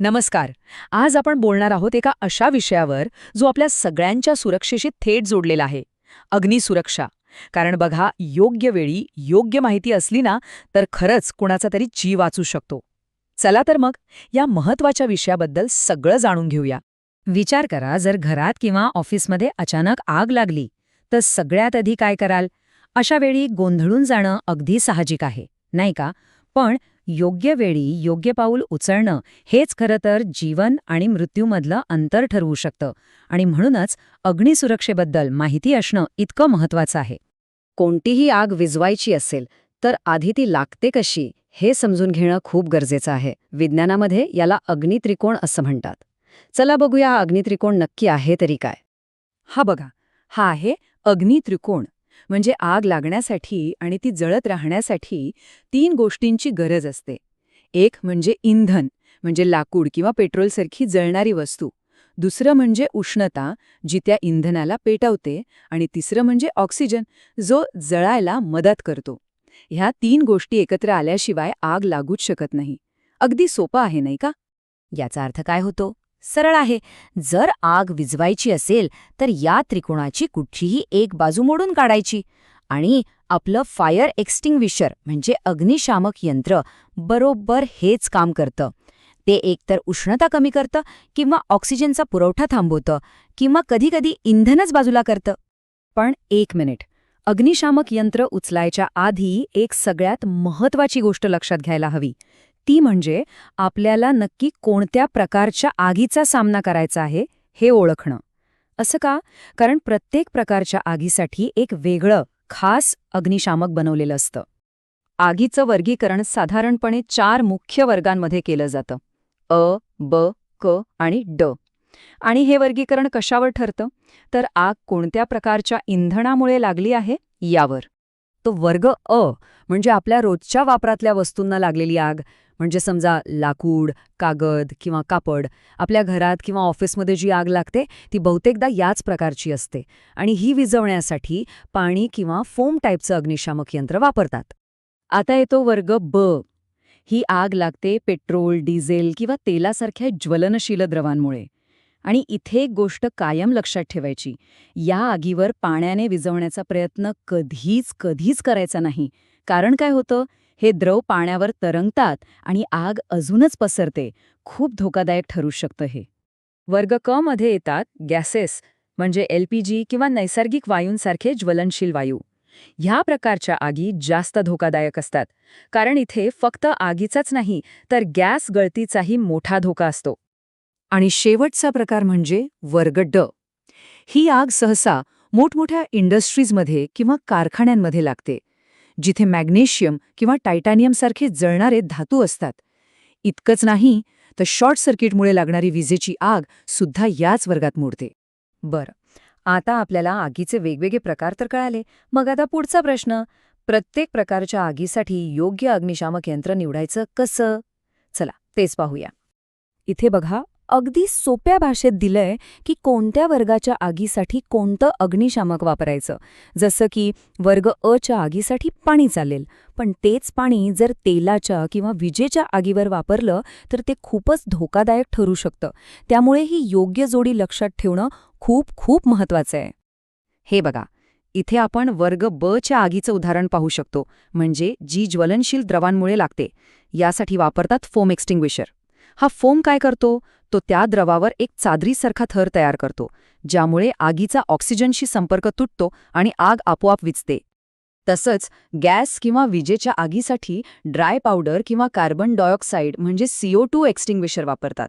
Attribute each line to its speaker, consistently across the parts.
Speaker 1: नमस्कार. आज आपण बोलणार आहोत एका अशा विषयावर जो आपल्या सगळ्यांच्या सुरक्षेशी थेट जोडलेला आहे, अग्निसुरक्षा. कारण बघा, योग्य वेळी योग्य माहिती असली ना, तर खरंच कुणाचा तरी जीव वाचू शकतो. चला तर मग या महत्वाच्या विषयाबद्दल सगळं जाणून घेऊया. विचार करा, जर घरात किंवा ऑफिसमध्ये अचानक आग लागली तर सगळ्यात आधी काय कराल? अशा वेळी गोंधळून जाणं अगदी साहजिक आहे, नाही का? पण योग्य वेळी योग्य पाऊल उचलणं हेच खरं तर जीवन आणि मृत्यूमधलं अंतर ठरवू शकतं. आणि म्हणूनच अग्निसुरक्षेबद्दल माहिती असणं इतकं महत्वाचं आहे. कोणतीही आग विझवायची असेल तर आधी ती लागते कशी हे समजून घेणं खूप गरजेचं आहे. विज्ञानामध्ये याला अग्नित्रिकोण असं म्हणतात. चला बघूया हा अग्नित्रिकोण नक्की आहे तरी काय. हा बघा, हा आहे अग्नित्रिकोण. म्हणजे आग लागण्यासाठी आणि ती जळत राहण्यासाठी 3 गोष्टींची गरज असते. एक म्हणजे इंधन, म्हणजे लाकूड किंवा पेट्रोलसारखी जळणारी वस्तू. दुसरं म्हणजे उष्णता, जी त्या इंधनाला पेटवते. आणि तिसरं म्हणजे ऑक्सिजन, जो जळायला मदत करतो. ह्या 3 गोष्टी एकत्र आल्याशिवाय आग लागूच शकत नाही. अगदी सोपं आहे, नाही का?
Speaker 2: याचा अर्थ काय होतो? सरळ आहे. जर आग विझवायची असेल तर या त्रिकोणाची कुठचीही एक बाजू मोडून काढायची आणि आपलं फायर एक्स्टिंग्विशर म्हणजे अग्निशामक यंत्र बरोबर हेच काम करतं. ते एकतर उष्णता कमी करतं किंवा ऑक्सिजनचा पुरवठा थांबवतं किंवा कधीकधी इंधनच बाजूला करतं.
Speaker 1: पण एक मिनिट, अग्निशामक यंत्र उचलायच्या आधी एक सगळ्यात महत्वाची गोष्ट लक्षात घ्यायला हवी. ती म्हणजे आपल्याला नक्की कोणत्या प्रकारच्या आगीचा सामना करायचा आहे हे ओळखणं. असं का? कारण प्रत्येक प्रकारच्या आगीसाठी एक वेगळं खास अग्निशामक बनवलेलं असतं. आगीचं वर्गीकरण साधारणपणे 4 मुख्य वर्गांमध्ये केलं जातं: अ, ब, क आणि ड. आणि हे वर्गीकरण कशावर ठरतं? तर आग कोणत्या प्रकारच्या इंधनामुळे लागली आहे यावर. तो वर्ग अ म्हणजे आपल्या रोजच्या वापरातल्या वस्तूंना लागलेली आग. म्हणजे समजा लाकूड, कागद किंवा कापड. आपल्या घरात किंवा ऑफिसमध्ये जी आग लागते ती बहुतेकदा याच प्रकारची असते. आणि ही विझवण्यासाठी पाणी किंवा फोम टाईपचं अग्निशामक यंत्र वापरतात. आता येतो वर्ग ब. ही आग लागते पेट्रोल, डिझेल किंवा तेलासारख्या ज्वलनशील द्रवांमुळे. आणि इथे एक गोष्ट कायम लक्षात ठेवायची: या आगीवर पाण्याने विझवण्याचा प्रयत्न कधीच करायचा नाही. कारण काय होतं? हे द्रव पाण्यावर तरंगतात आणि आग अजूनच पसरते. खूप धोकादायक ठरू शकतं हे. वर्ग क मध्ये येतात गॅसेस, म्हणजे LPG किंवा नैसर्गिक वायूंसारखे ज्वलनशील वायू. ह्या प्रकारच्या आगी जास्त धोकादायक असतात, कारण इथे फक्त आगीचाच नाही तर गॅस गळतीचाही मोठा धोका असतो. आणि शेवटचा प्रकार म्हणजे वर्ग ड. ही आग सहसा मोठमोठ्या इंडस्ट्रीजमध्ये किंवा कारखान्यांमध्ये लागते, जिथे मॅग्नेशियम किंवा टायटॅनियमसारखे जळणारे धातू असतात. इतकंच नाही तर शॉर्ट सर्किटमुळे लागणारी विजेची आग सुद्धा याच वर्गात मोडते. बरं, आता आपल्याला आगीचे वेगवेगळे प्रकार तर कळाले. मग आता पुढचा प्रश्न: प्रत्येक प्रकारच्या आगीसाठी योग्य अग्निशामक यंत्र निवडायचं कसं? चला तेच पाहूया. इथे बघा, अगदी सोप्या भाषेत दिलंय की कोणत्या वर्गाच्या आगीसाठी कोणतं अग्निशामक वापरायचं. जसं की वर्ग अ च्या आगीसाठी पाणी चालेल, पण तेच पाणी जर तेलाच्या किंवा विजेच्या आगीवर वापरलं तर ते खूपच धोकादायक ठरू शकतं. त्यामुळे ही योग्य जोडी लक्षात ठेवणं खूप खूप महत्वाचं आहे. हे बघा, इथे आपण वर्ग ब च्या आगीचं उदाहरण पाहू शकतो, म्हणजे जी ज्वलनशील द्रवांमुळे लागते. यासाठी वापरतात फोम एक्स्टिंग्विशर. हा फोम काय करतो? तो त्या द्रवावर एक चादरीसारखा थर तयार करतो, ज्यामुळे आगीचा ऑक्सिजनशी संपर्क तुटतो आणि आग आपोआप विझते. तसंच गॅस किंवा विजेच्या आगीसाठी ड्राय पावडर किंवा कार्बन डायऑक्साईड म्हणजे CO2 एक्स्टिंग्विशर वापरतात.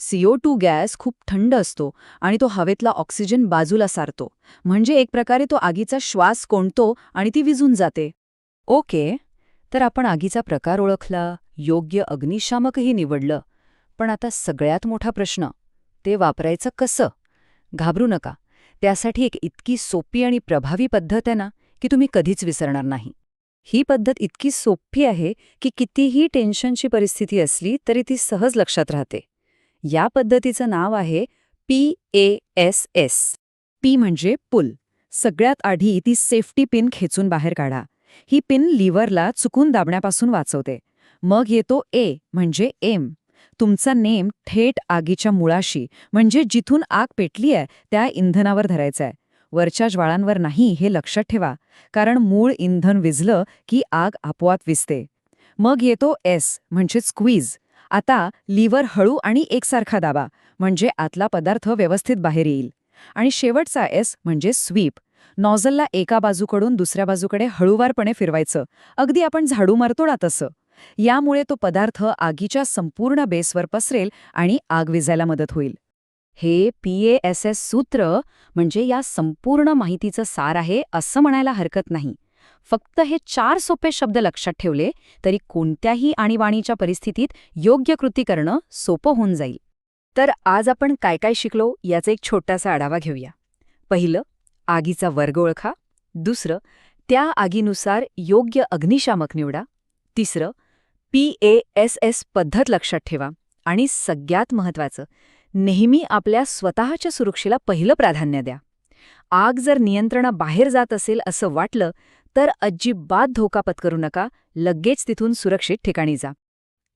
Speaker 1: CO2 गॅस खूप थंड असतो आणि तो हवेतला ऑक्सिजन बाजूला सारतो, म्हणजे एक प्रकारे तो आगीचा श्वास कोंडतो आणि ती विझून जाते. ओके, तर आपण आगीचा प्रकार ओळखला, योग्य अग्निशामकही निवडलं. पण आता सगळ्यात मोठा प्रश्न: ते वापरायचं कसं? घाबरू नका, त्यासाठी एक इतकी सोपी आणि प्रभावी पद्धत आहे ना की तुम्ही कधीच विसरणार नाही. ही पद्धत इतकी सोपी आहे की कितीही टेन्शनची परिस्थिती असली तरी ती सहज लक्षात राहते. या पद्धतीचं नाव आहे PASS. पी म्हणजे पुल. सगळ्यात आधी ती सेफ्टी पिन खेचून बाहेर काढा. ही पिन लिव्हरला चुकून दाबण्यापासून वाचवते. मग येतो ए म्हणजे एम. तुमचा नेम थेट आगीच्या मुळाशी म्हणजे जिथून आग पेटली आहे त्या इंधनावर धरायचा आहे. वरच्या ज्वाळांवर नाही हे लक्षात ठेवा, कारण मूळ इंधन विझलं की आग आपोआप विझते. मग येतो एस म्हणजे स्क्वीज. आता लिव्हर हळू आणि एकसारखा दाबा म्हणजे आतला पदार्थ व्यवस्थित बाहेर येईल. आणि शेवटचा एस म्हणजे स्वीप. नॉझलला एका बाजूकडून दुसऱ्या बाजूकडे हळूवारपणे फिरवायचं, अगदी आपण झाडू मारतो ना तसं. यामुळे तो पदार्थ आगीच्या संपूर्ण बेसवर पसरेल आणि आग विझायला मदत होईल.
Speaker 2: हे PASS सूत्र म्हणजे या संपूर्ण माहितीचं सार आहे असं म्हणायला हरकत नाही. फक्त हे 4 सोपे शब्द लक्षात ठेवले तरी कोणत्याही आणीबाणीच्या परिस्थितीत योग्य कृती करणं सोपं होऊन जाईल. तर आज आपण काय काय शिकलो याचा एक छोटासा आढावा घेऊया. पहिलं, आगीचा वर्ग ओळखा. दुसरं, त्या आगीनुसार योग्य अग्निशामक निवडा. तिसरं, PASS पद्धत लक्षात ठेवा. आणि सगळ्यात महत्त्वाचं, नेहमी आपल्या स्वतःच्या सुरक्षेला पहिलं प्राधान्य द्या. आग जर नियंत्रणाबाहेर जात असेल असं वाटलं तर अजिबात धोका पत्करू नका, लगेच तिथून सुरक्षित ठिकाणी जा.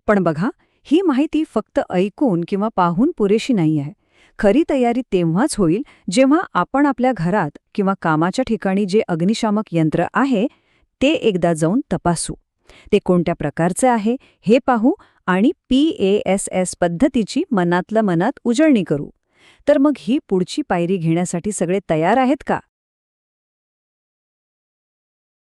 Speaker 1: पण बघा, ही माहिती फक्त ऐकून किंवा पाहून पुरेशी नाही आहे. खरी तयारी तेव्हाच होईल जेव्हा आपण आपल्या घरात किंवा कामाच्या ठिकाणी जे अग्निशामक यंत्र आहे ते एकदा जाऊन तपासू. ते कोणत्या प्रकारचे आहे हे पाहू आणि PASS पद्धतीची मनातल्या मनात उजळणी करू. तर मग ही पुढची पायरी घेण्यासाठी सगळे तयार आहेत का?